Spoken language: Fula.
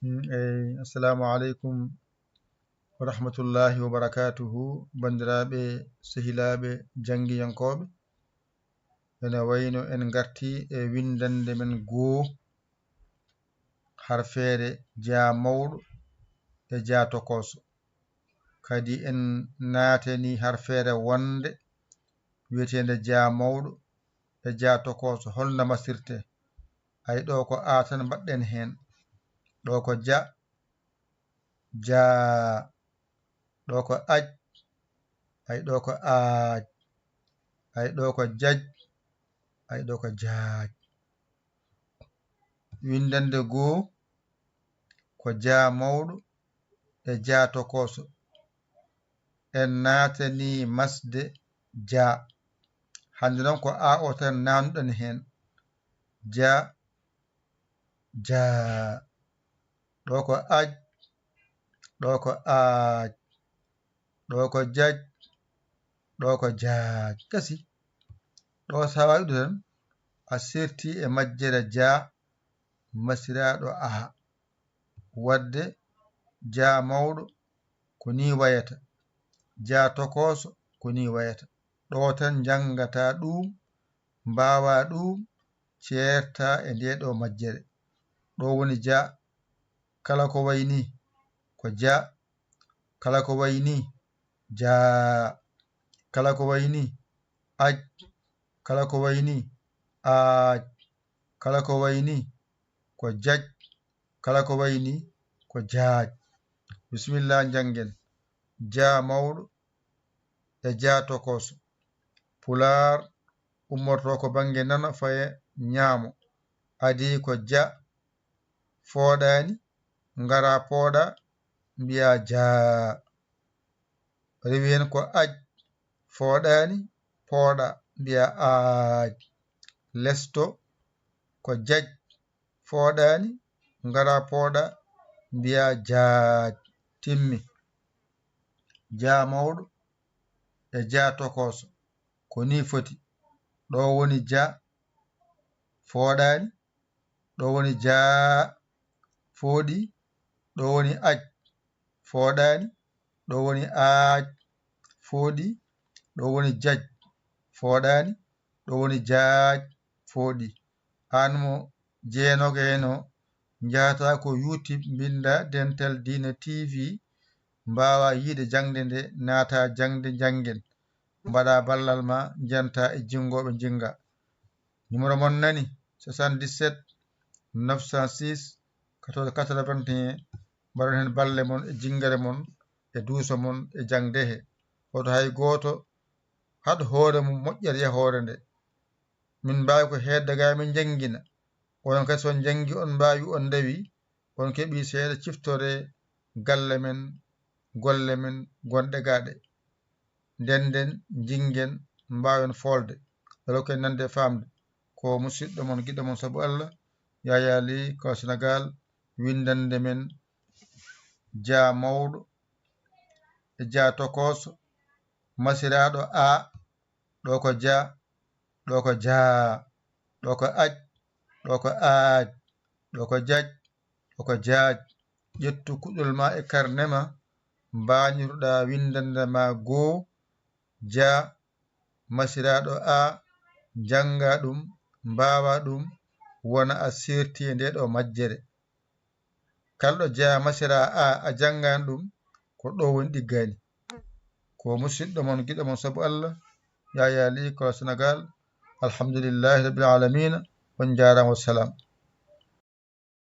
Assalamu alaikum wa rahmatullahi wa barakatuhu. Bandiraɓe sehilaɓe jangiyankoɓe, ene wayno en garti e windande men goo harfeere ja mawɗo e ja tokoso. Kadi en naateni harfeere wonde wiyetende ja mawɗo e ja tokoso holno masirte. Ay ɗo ko a tan mbaɗɗen hen, ɗo ko ja, ja, ɗo ko aj, ay ɗo ko aaj, ay ɗo ko jaj, ay ɗo ko jaaj. Windande goo ko ja mawɗo e ja tokoso. En naatani masde ja. Hande noon ko a o tan nanuɗen hen. Ja, ja, ɗo ko aj, ɗo ko aaj, ɗo ko jaj, ɗo ko jaaj. Kasi ɗo sa waɗi tan a serti e majjere ja masiraɗo a. Wadde ja mawɗo ko ni wayata, ja tokoso ko ni wayata. Ɗo tan jangata ɗum, mbawa ɗum, ceerta e nde ɗo majjere. Ɗo woni ja. Kala ko wayni ko ja, kala ko wayni ja, kala ko wayni aj, kala ko wayni aaj, kala ko wayni ko jaj, kala ko wayni ko jaaj. Bismillah jangen. Ja mawɗo e ja tokoso. Pular ummorto ko bange nano faye ñaamo. Adi ko ja fooɗani ngara pooɗa mbiya jaa. Rewi hen ko aj fooɗani pooɗa mbiya aaj. Lesto ko jaj fooɗani ngara pooɗa mbiya jaaj. Timmi. Ja mawɗo e ja tokoso ko ni foti. Ɗo woni ja fooɗani, ɗo woni jaa fooɗi, ɗo woni aj fooɗani, ɗo woni aaj fooɗi, ɗo woni jaj fooɗani, ɗo woni jaaj fooɗi. An mo jeenogo heno jahata ko YouTube binda Dental Dina TV, mbawa yiide jangde nde, naata jangde jangen, mbaɗa ballal ma, janta e jingoɓe jinga. Numéro mon nani 77 906 14 81. Mbaɗon hen balle mon e jingare mon e duuso mon e jangde he. Oto hay goto haɗo hoore mum moƴƴere e hoore nde. Min mbawi ko hedde ga min jangina. Onon kadi son jangi on mbawi on dawi on keeɓi seeɗa ciftore galle men, golle men gonɗe gaɗe. Ndenden jingen mbawen folde. Rokken nande famde ko musidɗo mon giɗo mon saabu Allah Yaya Ly ko Sénégal. Windande men ja mawɗo e ja tokoso. Masiraɗo a, ɗo ko ja, ɗo ko jaa, ɗo ko aj, ɗo ko aaj, ɗo ko jaj, ɗo ko jaaj. Ƴettu kuɗol ma e karnema, mbañiruɗa windande ma goo ja masiraɗo a, janga ɗum, mbawa ɗum, wona a serti e nde ɗo majjere. Kalɗo ja masira a jangani ɗum, ko ɗo woni ɗiggani. Ko musidɗo mon giɗo mon saabu Allah Yaya Ly ko Sénégal. Alhamdulillahi rabbil alamina. On jarama, wassalam.